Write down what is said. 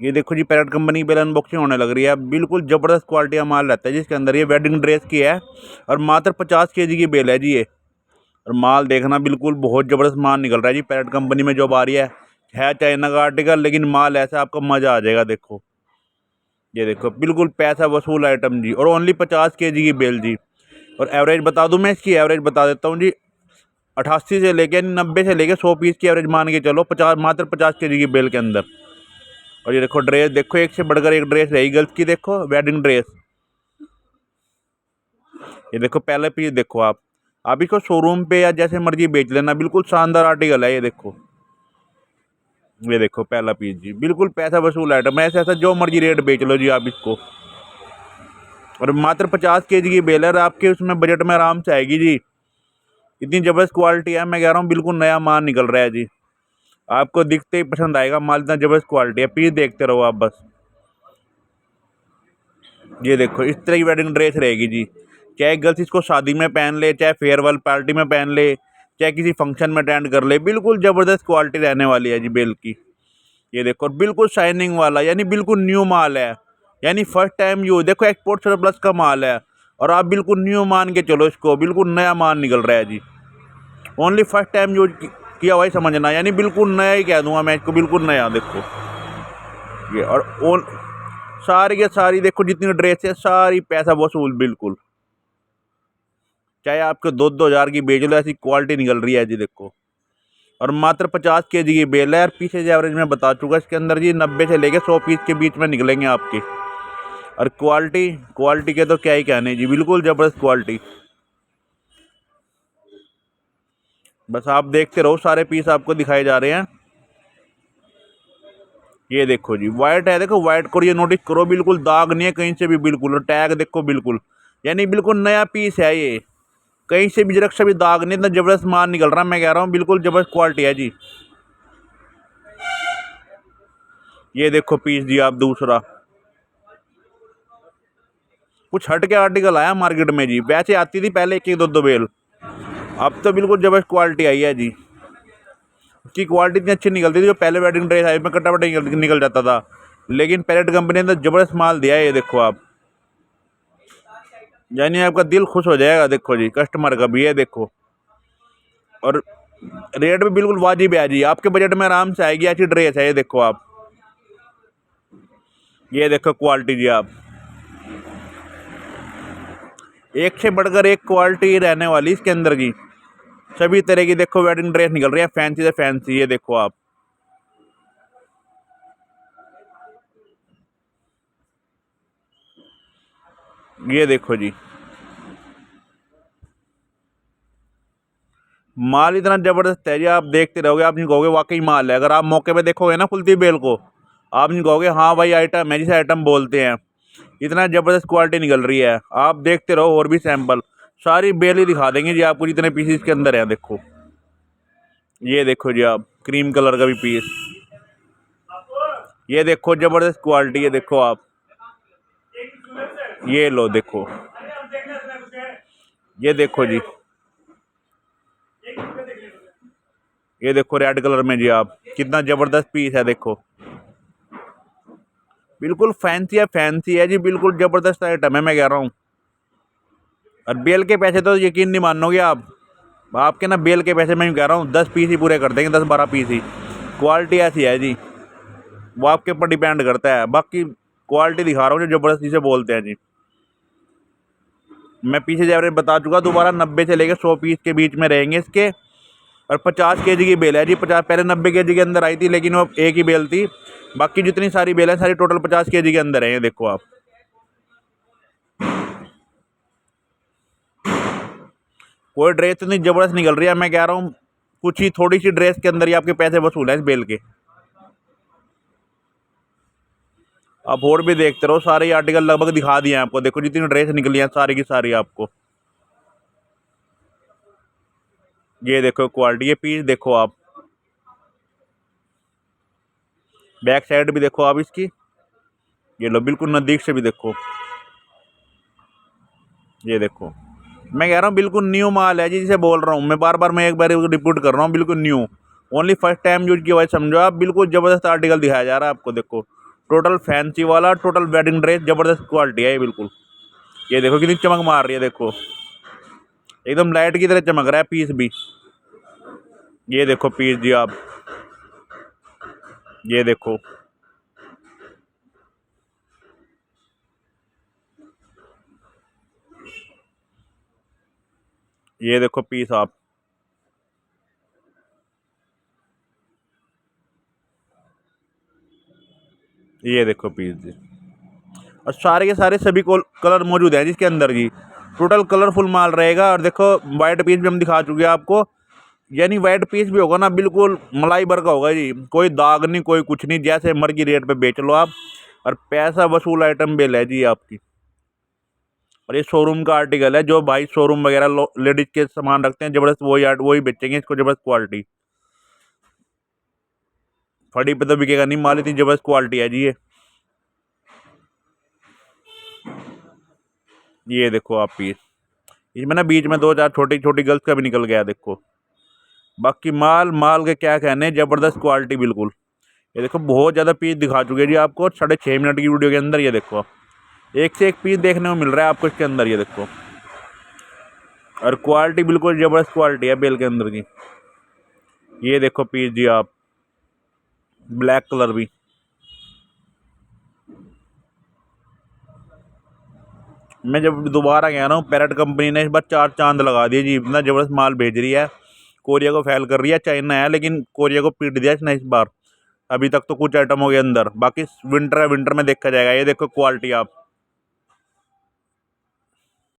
ये देखो जी, parrot company की बेल अनबॉक्सिंग होने लग रही है। बिल्कुल ज़बरदस्त क्वालिटी का माल रहता है जिसके अंदर। ये वेडिंग ड्रेस की है और मात्र 50 kg की बेल है जी ये। और माल देखना, बिल्कुल बहुत ज़बरदस्त माल निकल रहा है जी। पैरेट कंपनी में जॉब आ रही है चाइना का आर्टिकल, लेकिन माल ऐसा आपको मज़ा आ जाएगा। देखो, ये देखो, बिल्कुल पैसा वसूल आइटम जी। और ओनली 50 kg की बेल जी। और एवरेज बता दूं, मैं इसकी एवरेज बता देता हूँ जी। 88 से लेके 90 से लेके 100 पीस की एवरेज मान के चलो, 50 मात्र 50 kg की बेल के अंदर। और ये देखो ड्रेस, देखो एक से बढ़कर एक ड्रेस रही गर्ल्स की। देखो वेडिंग ड्रेस। ये देखो पहले पीस देखो आप इसको शोरूम पे या जैसे मर्जी बेच लेना। बिल्कुल शानदार आर्टिकल है ये। देखो, ये देखो पहला पीस जी। बिल्कुल पैसा वसूल आइटम है। ऐसा ऐसा जो मर्जी रेट बेच लो जी आप इसको। और मात्र 50 kg की बेल है और आपके उसमें बजट में आराम से आएगी जी। इतनी जबरदस्त क्वालिटी है, मैं कह रहा हूँ बिल्कुल नया माल निकल रहा है जी। आपको दिखते ही पसंद आएगा माल, इतना जबरदस्त क्वालिटी है। पीस देखते रहो आप बस। ये देखो इस तरह की वेडिंग ड्रेस रहेगी जी। चाहे गर्ल्स इसको शादी में पहन ले, चाहे फेयरवेल पार्टी में पहन ले, चाहे किसी फंक्शन में अटेंड कर ले। बिल्कुल ज़बरदस्त क्वालिटी रहने वाली है जी बेल की। ये देखो बिल्कुल शाइनिंग वाला, यानी बिल्कुल न्यू माल है। यानी फर्स्ट टाइम यूज। देखो एक्सपोर्ट सरप्लस का माल है और आप बिल्कुल न्यू मान के चलो इसको। बिल्कुल नया माल निकल रहा है जी। ओनली फर्स्ट टाइम यूज किया हुआ ही समझना, यानी बिल्कुल नया ही कह दूंगा मैं इसको। बिल्कुल नया। देखो ये। और सारी के सारी देखो जितनी ड्रेस है सारी पैसा वसूल बिल्कुल। चाहे आपको 2-2 हज़ार की बेच लो, ऐसी क्वालिटी निकल रही है जी। देखो, और मात्र 50 kg की बेल है। और पीछे जो एवरेज मैं बता चुका इसके अंदर जी, 90 से लेके 100 पीस के बीच में निकलेंगे आपके। और क्वालिटी क्वालिटी के तो क्या ही कहने जी। बिल्कुल ज़बरदस्त क्वालिटी। बस आप देखते रहो, सारे पीस आपको दिखाए जा रहे हैं। ये देखो जी, वाइट है। देखो वाइट को ये नोटिस करो, बिल्कुल दाग नहीं है कहीं से भी। बिल्कुल। और टैग देखो बिल्कुल, यानी बिल्कुल नया पीस है ये। कहीं से भी जरा सा भी दाग नहीं। इतना जबरदस्त माल निकल रहा है, मैं कह रहा हूँ बिल्कुल जबरदस्त क्वालिटी है जी। ये देखो पीस जी आप दूसरा। कुछ हट के आर्टिकल आया मार्केट में जी। वैसे आती थी पहले एक एक दो दो बेल, अब तो बिल्कुल जबरदस्त क्वालिटी आई है जी। उसकी क्वालिटी इतनी अच्छी निकलती थी। जो पहले वेडिंग ड्रेस आई में कटा वटा निकल जाता था, लेकिन पैरेट कंपनी ने तो जबरदस्त माल दिया है। ये देखो आप, यानी आपका दिल खुश हो जाएगा। देखो जी, कस्टमर का भी। ये देखो, और रेट भी बिल्कुल वाजिब है जी। आपके बजट में आराम से आएगी ऐसी ड्रेस है। ये देखो आप, ये देखो क्वालिटी जी आप। एक से बढ़कर एक क्वालिटी रहने वाली इसके अंदर की। सभी तरह की देखो वेडिंग ड्रेस निकल रही है, फैंसी से फैंसी। ये देखो आप, ये देखो जी, माल इतना जबरदस्त है जी। आप देखते रहोगे, आप नहीं कहोगे वाकई माल है। अगर आप मौके पे देखोगे ना खुलती बेल को, आप नहीं कहोगे हाँ भाई आइटम है जिसे आइटम बोलते हैं। इतना जबरदस्त क्वालिटी निकल रही है। आप देखते रहो, और भी सैंपल सारी बेल ही दिखा देंगे जी आपको, जितने पीस के अंदर है। देखो, ये देखो जी आप, क्रीम कलर का भी पीस। ये देखो जबरदस्त क्वालिटी। ये देखो आप, ये लो देखो, ये देखो जी, ये देखो रेड कलर में जी आप, कितना जबरदस्त पीस है। देखो बिल्कुल फैंसी है जी। बिल्कुल जबरदस्त आइटम है, मैं कह रहा हूँ। और बेल के पैसे तो यकीन नहीं मानोगे आप। आपके ना बेल के पैसे मैं कह रहा हूँ 10 पीस ही पूरे कर देंगे, 10-12 पीस ही। क्वालिटी ऐसी है जी, वो आपके ऊपर डिपेंड करता है। बाकी क्वालिटी दिखा रहा हूँ जो जबरदस्ती से बोलते हैं जी। मैं पीछे एवरेज बता चुका, दोबारा 90 से लेकर 100 पीस के बीच में रहेंगे इसके। और 50 kg की बेल है जी। 50 पहले 90 kg के अंदर आई थी, लेकिन वो एक ही बेल थी। बाकी जितनी सारी बेल है सारी टोटल 50 kg के अंदर है। ये देखो आप, कोई ड्रेस इतनी जबरदस्त निकल रही है, मैं कह रहा हूँ कुछ ही थोड़ी सी ड्रेस के अंदर ही आपके पैसे वसूल हैं इस बेल के। आप और भी देखते रहो, सारे आर्टिकल लगभग दिखा दिए हैं आपको। देखो जितनी ड्रेस निकली है सारी की सारी आपको। ये देखो क्वालिटी, ये पीस देखो आप, बैक साइड भी देखो आप इसकी। ये लो बिल्कुल नज़दीक से भी देखो। ये देखो, मैं कह रहा हूँ बिल्कुल न्यू माल है जी, जिसे बोल रहा हूँ मैं बार बार। मैं एक बार रिपीट कर रहा हूँ, बिल्कुल new. Only first time use किया हुआ है, समझो आप। बिल्कुल ज़बरदस्त आर्टिकल दिखाया जा रहा है आपको। देखो टोटल फैंसी वाला, टोटल वेडिंग ड्रेस, ज़बरदस्त क्वालिटी है ये बिल्कुल। ये देखो कितनी चमक मार रही है, देखो एकदम लाइट की तरह चमक रहा है पीस भी। ये देखो पीस जी आप, ये देखो, ये देखो पीस आप, ये देखो पीस जी। और सारे के सारे सभी को कलर मौजूद है जिसके अंदर जी, टोटल कलरफुल माल रहेगा। और देखो वाइट पीस भी हम दिखा चुके हैं आपको, यानी वाइट पीस भी होगा ना बिल्कुल मलाई भर का होगा जी, कोई दाग नहीं, कोई कुछ नहीं, जैसे मर्जी रेट पे बेच लो आप। और पैसा वसूल आइटम बेल है जी आपकी। और ये शोरूम का आर्टिकल है, जो भाई शोरूम वगैरह लेडीज के सामान रखते हैं जबरदस्त, वही बेचेंगे इसको, जबरदस्त क्वालिटी। फड़ी पे तो बिकेगा नहीं माल, इतनी जबरदस्त क्वालिटी है जी ये देखो आप पीस, इसमें ना बीच में दो चार छोटी छोटी गर्ल्स का भी निकल गया देखो। बाकी माल माल के क्या कहने, जबरदस्त क्वालिटी बिल्कुल। ये देखो बहुत ज़्यादा पीस दिखा चुके हैं जी आपको 6.5 मिनट की वीडियो के अंदर। ये देखो एक से एक पीस देखने को मिल रहा है आपको इसके अंदर, ये देखो। और क्वालिटी बिल्कुल ज़बरदस्त क्वालिटी है बेल के अंदर की। ये देखो पीस जी आप, ब्लैक कलर भी। मैं जब दोबारा गया ना, पैरेट कंपनी ने इस बार 4 चांद लगा दिए जी, इतना ज़बरदस्त माल भेज रही है। कोरिया को फैल कर रही है, चाइना है लेकिन कोरिया को पीट दिया इसने इस बार। अभी तक तो कुछ आइटम हो गया अंदर, बाकी विंटर है, विंटर में देखा जाएगा। ये देखो क्वालिटी आप,